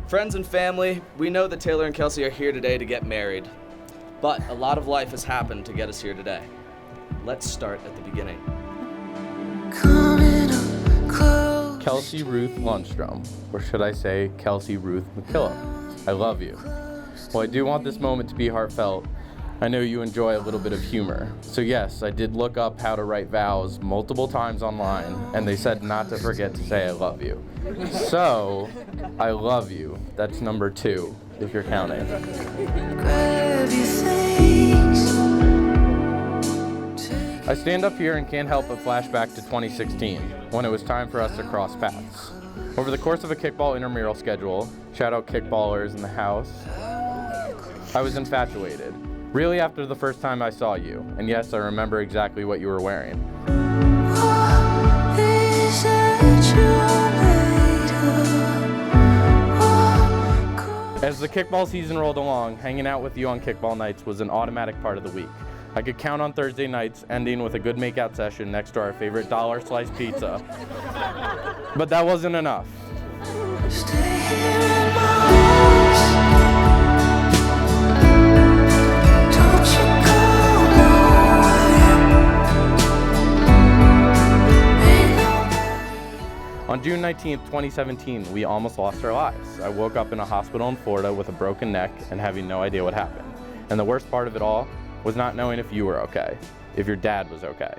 Friends and family, we know that Taylor and Kelsey are here today to get married. But a lot of life has happened to get us here today. Let's start at the beginning. Kelsey Ruth Lundstrom, or should I say Kelsey Ruth McKillop, I love you. While I do want this moment to be heartfelt, I know you enjoy a little bit of humor. So yes, I did look up how to write vows multiple times online, and they said not to forget to say I love you. So, I love you. That's number 2, if you're counting. I stand up here and can't help but flash back to 2016, when it was time for us to cross paths. Over the course of a kickball intramural schedule, shout out kickballers in the house, I was infatuated. Really after the first time I saw you, and yes, I remember exactly what you were wearing. As the kickball season rolled along, hanging out with you on kickball nights was an automatic part of the week. I could count on Thursday nights, ending with a good makeout session next to our favorite dollar slice pizza. But that wasn't enough. On June 19th, 2017, we almost lost our lives. I woke up in a hospital in Florida with a broken neck and having no idea what happened. And the worst part of it all was not knowing if you were okay, if your dad was okay.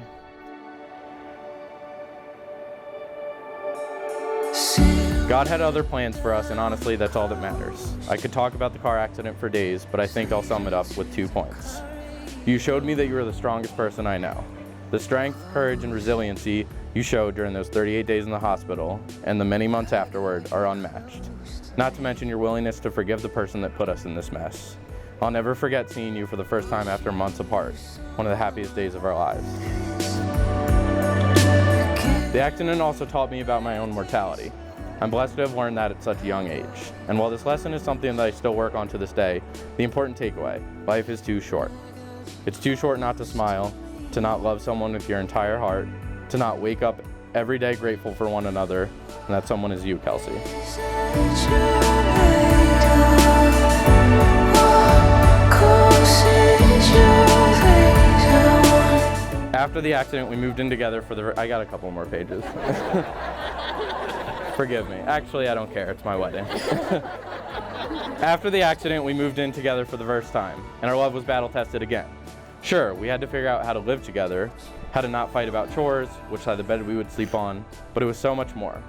God had other plans for us, and honestly, that's all that matters. I could talk about the car accident for days, but I think I'll sum it up with 2 points. You showed me that you were the strongest person I know. The strength, courage, and resiliency you showed during those 38 days in the hospital and the many months afterward are unmatched. Not to mention your willingness to forgive the person that put us in this mess. I'll never forget seeing you for the first time after months apart, one of the happiest days of our lives. The accident also taught me about my own mortality. I'm blessed to have learned that at such a young age. And while this lesson is something that I still work on to this day, the important takeaway, life is too short. It's too short not to smile, to not love someone with your entire heart, to not wake up every day grateful for one another, and that someone is you, Kelsey. After the accident, we moved in together I got a couple more pages. Forgive me. Actually, I don't care. It's my wedding. After the accident, we moved in together for the first time, and our love was battle-tested again. Sure, we had to figure out how to live together, how to not fight about chores, which side of the bed we would sleep on, but it was so much more.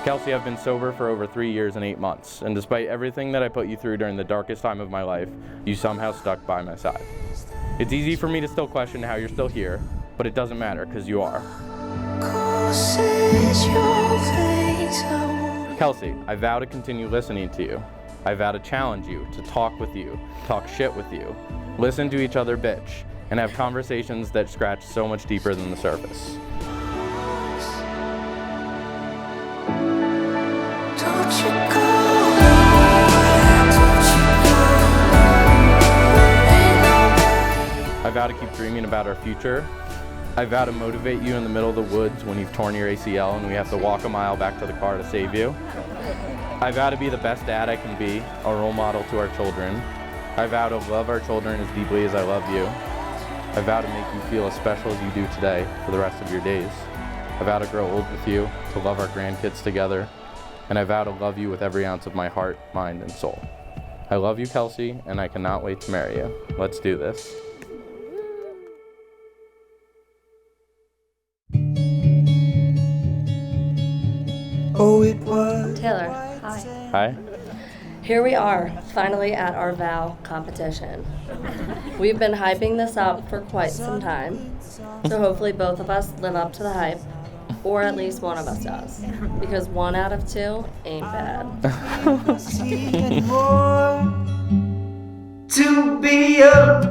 Kelsey, I've been sober for over 3 years and 8 months, and despite everything that I put you through during the darkest time of my life, you somehow stuck by my side. It's easy for me to still question how you're still here, but it doesn't matter, because you are. Kelsey, I vow to continue listening to you. I vow to challenge you, to talk with you, talk shit with you, listen to each other bitch, and have conversations that scratch so much deeper than the surface. I vow to keep dreaming about our future. I vow to motivate you in the middle of the woods when you've torn your ACL and we have to walk a mile back to the car to save you. I vow to be the best dad I can be, a role model to our children. I vow to love our children as deeply as I love you. I vow to make you feel as special as you do today for the rest of your days. I vow to grow old with you, to love our grandkids together, and I vow to love you with every ounce of my heart, mind, and soul. I love you, Kelsey, and I cannot wait to marry you. Let's do this. Oh, it was. Taylor, hi. Hi. Here we are, finally at our vow competition. We've been hyping this up for quite some time, so hopefully both of us live up to the hype, or at least one of us does, because 1 out of 2 ain't bad. To be a.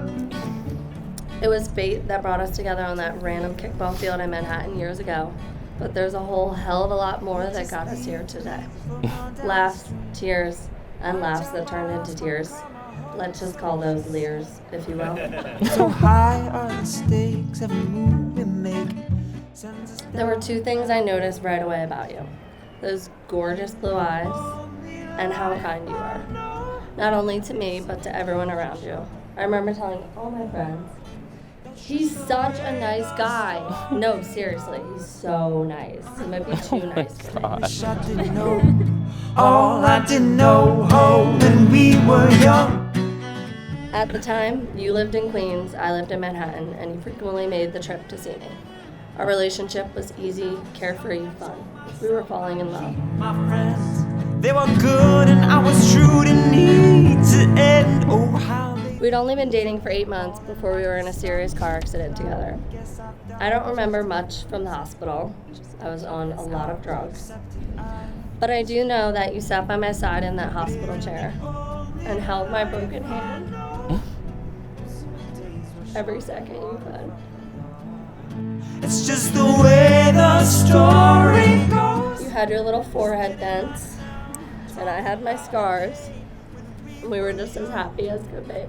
It was fate that brought us together on that random kickball field in Manhattan years ago, but there's a whole hell of a lot more that got us here today. Laughs, tears, and laughs that turned into tears. Let's just call those leers, if you will. So high are the stakes, every move we make sends us There were two things I noticed right away about you. Those gorgeous blue eyes, and how kind you are. Not only to me, but to everyone around you. I remember telling all my friends, he's such a nice guy. No, seriously, he's so nice. He might be too nice for me. wish I didn't know all I didn't know when we were young. At the time, you lived in Queens, I lived in Manhattan, and you frequently made the trip to see me. Our relationship was easy, carefree, fun. We were falling in love. My friends, they were good and I was true to need to end. Oh, how they We'd only been dating for 8 months before we were in a serious car accident together. I don't remember much from the hospital. I was on a lot of drugs. But I do know that you sat by my side in that hospital chair and held my broken hand every second you could. it's just the way the story goes. You had your little forehead dents, and I had my scars. And we were just as happy as could be.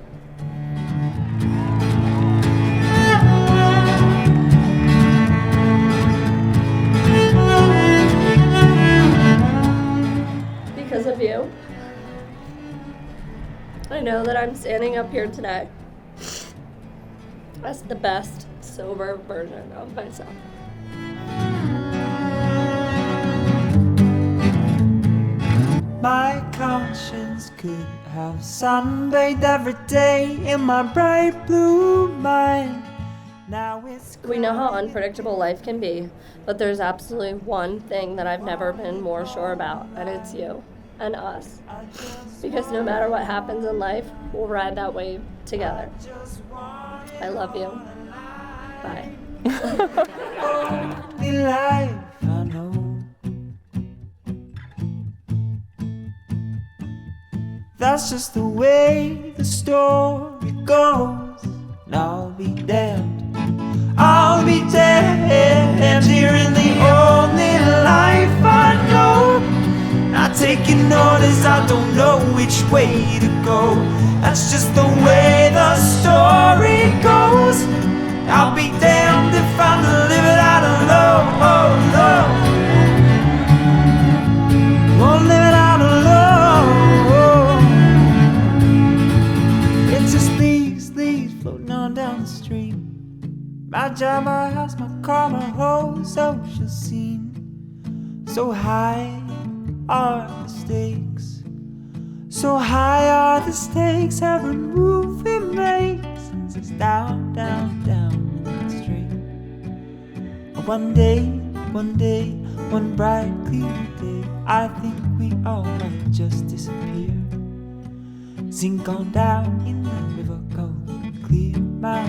Because of you, I know that I'm standing up here today as the best sober version of myself. My conscience could have sunbathed every day in my bright blue mind. Now it's We know how unpredictable life can be, but there's absolutely one thing that I've never been more sure about, and it's you and us. Because no matter what happens in life, we'll ride that wave together. I love you. Bye. only life I know. That's just the way the story goes. And I'll be damned, I'll be damned here in the only life I know. Not taking orders, I don't know which way to go. That's just the way the story goes. I'll be damned if I'm living out of love. Won't live it out of love. It's just leaves floating on down the stream. My job, my house, my car, my whole social scene. So high are the stakes. So high are the stakes. Every move we make sends us down, down, down the street. One day, one bright clear day, I think we all might just disappear. Sink on down in the river, cold, clear my